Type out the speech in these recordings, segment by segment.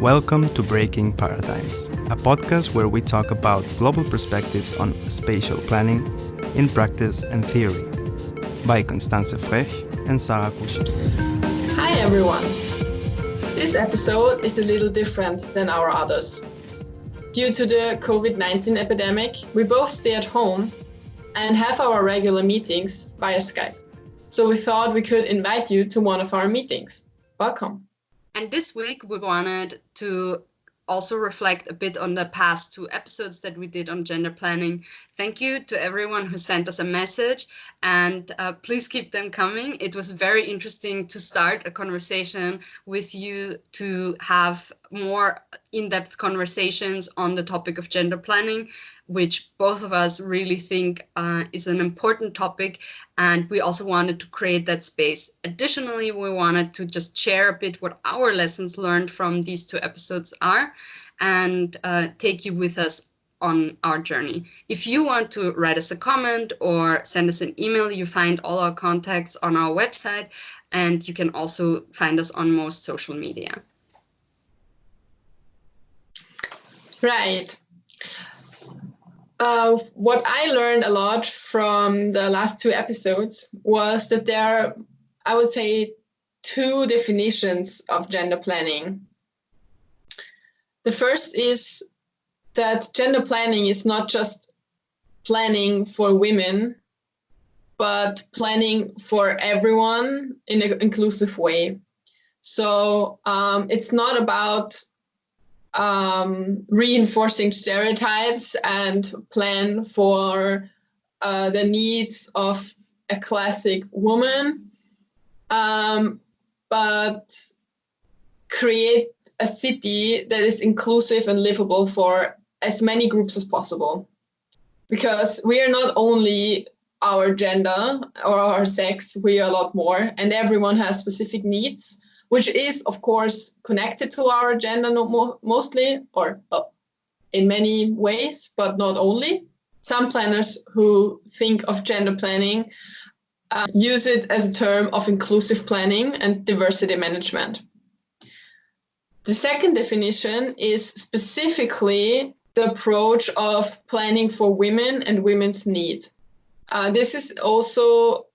Welcome to Breaking Paradigms, a podcast where we talk about global perspectives on spatial planning in practice and theory, by Constanze Frech and Kusché. Hi everyone! This episode is a little different than our others. Due to the COVID-19 epidemic, we both stay at home and have our regular meetings via Skype. So we thought we could invite you to one of our meetings. Welcome. And this week we wanted to also reflect a bit on the past two episodes that we did on gender planning. Thank you to everyone who sent us a message, and please keep them coming. It was very interesting to start a conversation with you, to have more in-depth conversations on the topic of gender planning, which both of us really think is an important topic, and we also wanted to create that space. Additionally, we wanted to just share a bit what our lessons learned from these two episodes are, and take you with us on our journey. If you want to write us a comment or send us an email, you find all our contacts on our website, and you can also find us on most social media. Right. What I learned a lot from the last two episodes was that there are, I would say, two definitions of gender planning. The first is that gender planning is not just planning for women, but planning for everyone in an inclusive way. So it's not about reinforcing stereotypes and plan for the needs of a classic woman, but create a city that is inclusive and livable for as many groups as possible. Because we are not only our gender or our sex, we are a lot more, and everyone has specific needs, which is, of course, connected to our gender mostly, or in many ways, but not only. Some planners who think of gender planning use it as a term of inclusive planning and diversity management. The second definition is specifically the approach of planning for women and women's needs. This is also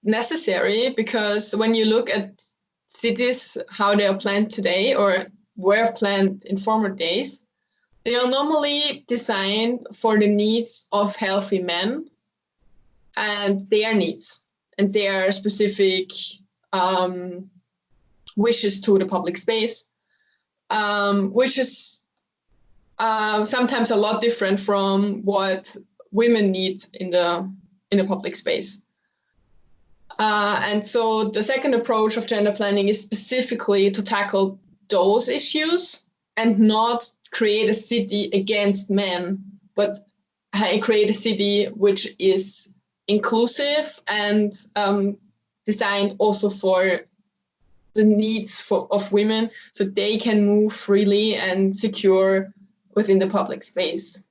necessary because when you look at cities, how they are planned today or were planned in former days, they are normally designed for the needs of healthy men and their needs and their specific wishes to the public space, which is sometimes a lot different from what women need in the public space. And so the second approach of gender planning is specifically to tackle those issues and not create a city against men, but create a city which is inclusive and designed also for the needs of women, so they can move freely and secure within the public space.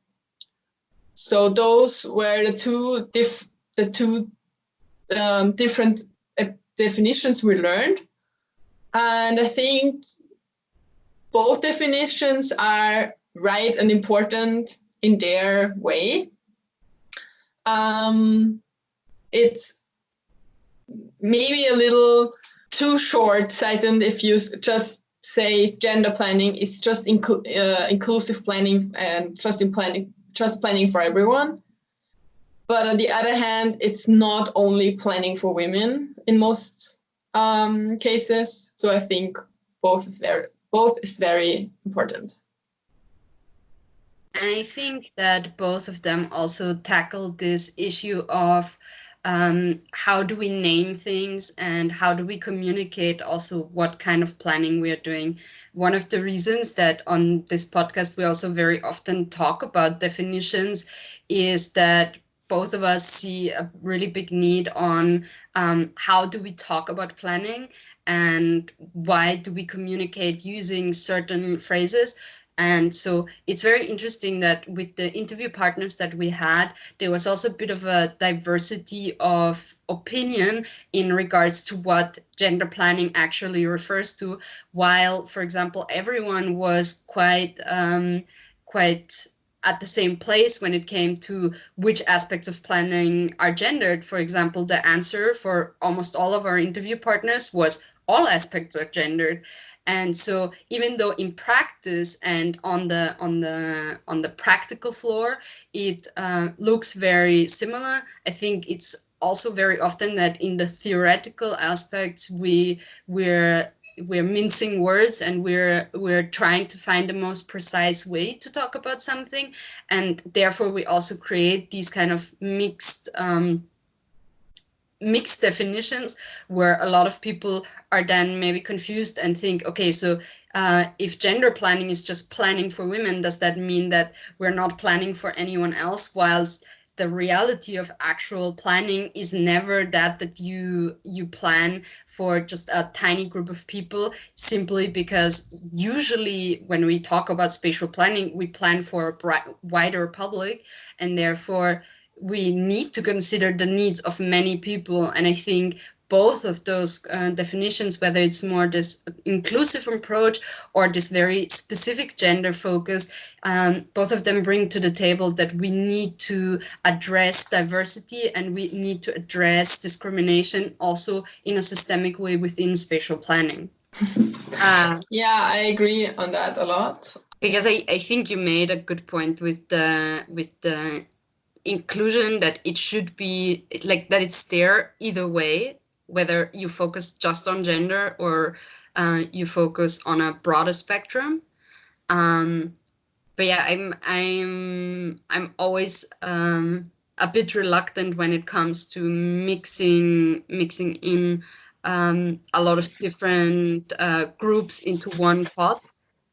So those were the two different definitions we learned. And I think both definitions are right and important in their way. It's maybe a little too short-sighted if you just say gender planning is just inclusive planning and just planning for everyone. But on the other hand, it's not only planning for women in most cases. So I think both is very important. And I think that both of them also tackle this issue of how do we name things and how do we communicate also what kind of planning we are doing. One of the reasons that on this podcast we also very often talk about definitions is that both of us see a really big need on how do we talk about planning and why do we communicate using certain phrases. And so it's very interesting that with the interview partners that we had, there was also a bit of a diversity of opinion in regards to what gender planning actually refers to, while, for example, everyone was quite at the same place when it came to which aspects of planning are gendered. For example, the answer for almost all of our interview partners was all aspects are gendered. And so even though in practice and on the practical floor it looks very similar, I think it's also very often that in the theoretical aspects we're mincing words, and we're trying to find the most precise way to talk about something, and therefore we also create these kind of mixed definitions where a lot of people are then maybe confused and think, okay, so if gender planning is just planning for women, does that mean that we're not planning for anyone else? Whilst the reality of actual planning is never that you plan for just a tiny group of people, simply because usually when we talk about spatial planning, we plan for a wider public, and therefore we need to consider the needs of many people. And I think both of those definitions, whether it's more this inclusive approach or this very specific gender focus, both of them bring to the table that we need to address diversity and we need to address discrimination also in a systemic way within spatial planning. Yeah, I agree on that a lot. Because I think you made a good point with the inclusion, that it should be like that it's there either way, whether you focus just on gender or you focus on a broader spectrum. But yeah, I'm always a bit reluctant when it comes to mixing in a lot of different groups into one pot.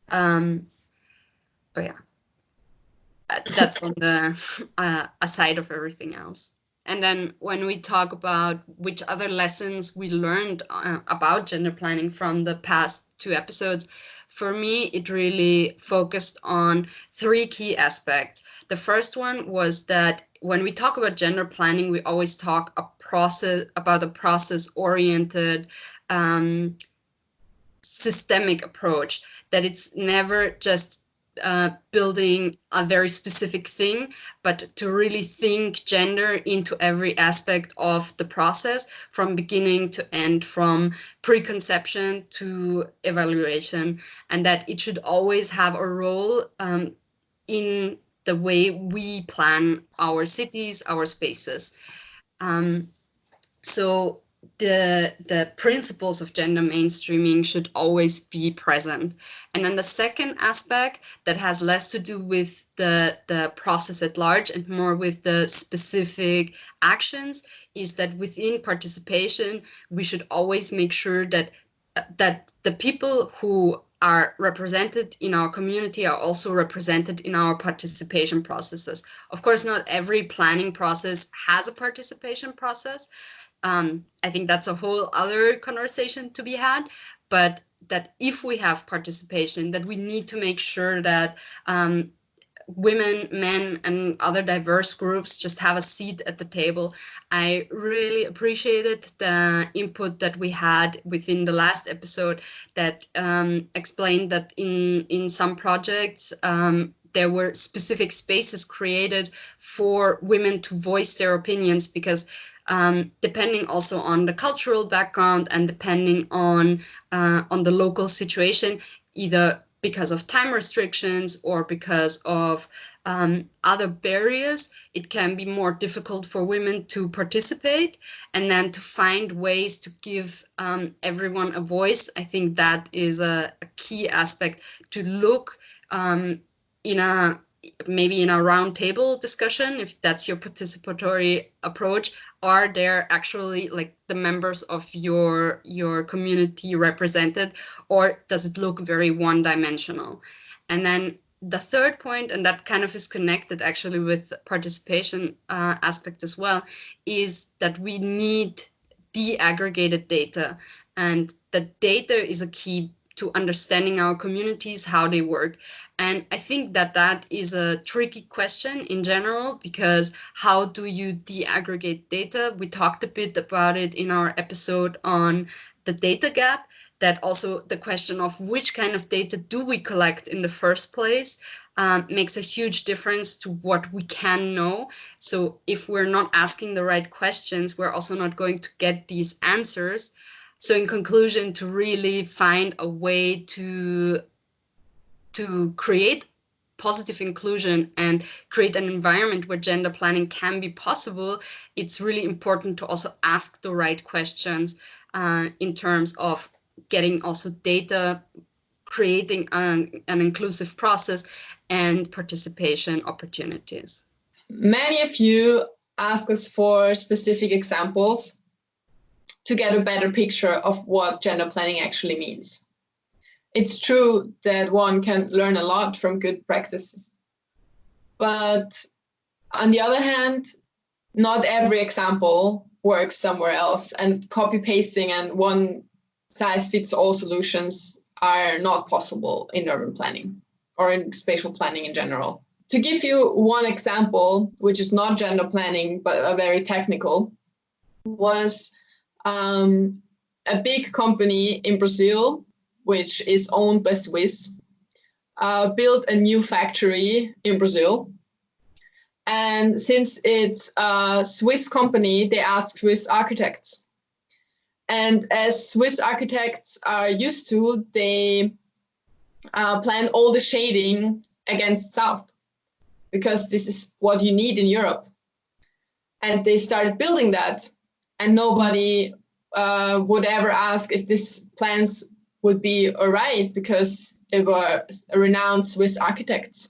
But yeah, that's on the aside of everything else. And then when we talk about which other lessons we learned about gender planning from the past 2 episodes, for me, it really focused on 3 key aspects. The first one was that when we talk about gender planning, we always talk about a process-oriented, systemic approach, that it's never just building a very specific thing, but to really think gender into every aspect of the process from beginning to end, from preconception to evaluation, and that it should always have a role in the way we plan our cities, our spaces. So the principles of gender mainstreaming should always be present. And then the second aspect that has less to do with the process at large and more with the specific actions is that within participation, we should always make sure that the people who are represented in our community are also represented in our participation processes. Of course, not every planning process has a participation process. I think that's a whole other conversation to be had, but that if we have participation, that we need to make sure that women, men, and other diverse groups just have a seat at the table. I really appreciated the input that we had within the last episode that explained that in some projects, there were specific spaces created for women to voice their opinions, because depending also on the cultural background and depending on the local situation, either because of time restrictions or because of other barriers, it can be more difficult for women to participate. And then to find ways to give everyone a voice, I think that is a key aspect to look maybe in a round table discussion, if that's your participatory approach. Are there actually like the members of your community represented, or does it look very one-dimensional? And then the third point, and that kind of is connected actually with participation aspect as well, is that we need de-aggregated data, and the data is a key to understanding our communities, how they work. And I think that that is a tricky question in general, because how do you de-aggregate data? We talked a bit about it in our episode on the data gap, that also the question of which kind of data do we collect in the first place makes a huge difference to what we can know. So if we're not asking the right questions, we're also not going to get these answers. So in conclusion, to really find a way to create positive inclusion and create an environment where gender planning can be possible, it's really important to also ask the right questions in terms of getting also data, creating an inclusive process, and participation opportunities. Many of you ask us for specific examples to get a better picture of what gender planning actually means. It's true that one can learn a lot from good practices, but on the other hand, not every example works somewhere else, and copy pasting and one size fits all solutions are not possible in urban planning or in spatial planning in general. To give you one example, which is not gender planning, but a very technical, was a big company in Brazil, which is owned by Swiss, built a new factory in Brazil. And since it's a Swiss company, they asked Swiss architects. And as Swiss architects are used to, they planned all the shading against south, because this is what you need in Europe. And they started building that, and nobody would ever ask if these plans would be all right, because they were renowned Swiss architects.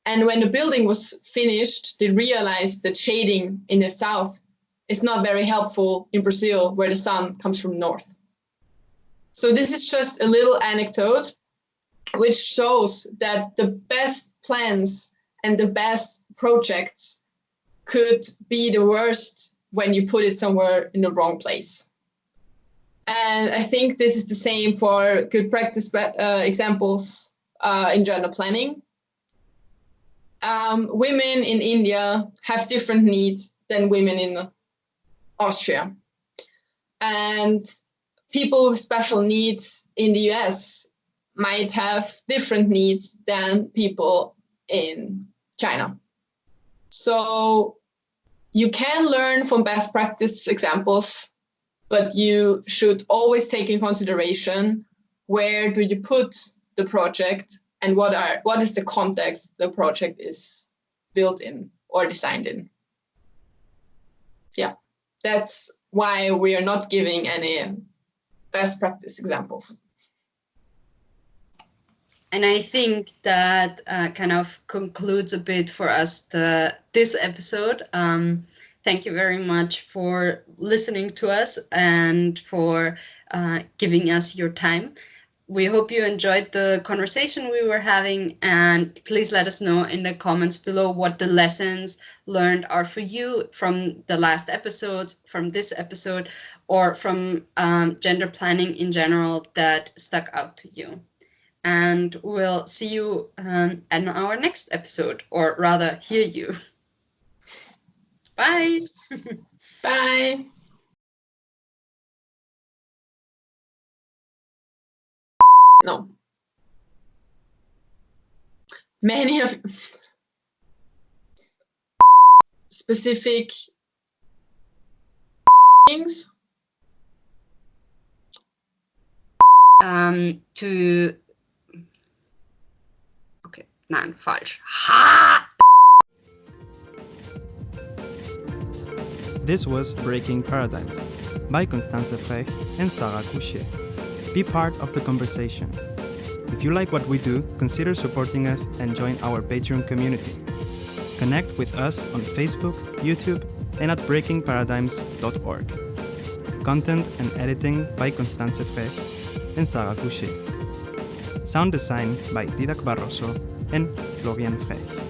And when the building was finished, they realized that shading in the south is not very helpful in Brazil, where the sun comes from north. So this is just a little anecdote which shows that the best plans and the best projects could be the worst when you put it somewhere in the wrong place. And I think this is the same for good practice examples in gender planning. Women in India have different needs than women in Austria. And people with special needs in the US might have different needs than people in China. So you can learn from best practice examples, but you should always take in consideration where do you put the project and what is the context the project is built in or designed in. Yeah, that's why we are not giving any best practice examples. And I think that kind of concludes a bit for us this episode. Thank you very much for listening to us and for giving us your time. We hope you enjoyed the conversation we were having, and please let us know in the comments below what the lessons learned are for you from the last episode, from this episode, or from gender planning in general that stuck out to you. And we'll see you in our next episode, or rather hear you. Bye. Bye. No. Many of specific things to okay, nein, falsch. Ha! This was Breaking Paradigms by Constanze Frech and Sarah Kusché. Be part of the conversation. If you like what we do, consider supporting us and join our Patreon community. Connect with us on Facebook, YouTube, and at breakingparadigms.org. Content and editing by Constanze Frech and Sarah Kusché. Sound design by Dídac Barroso and Florian Frech.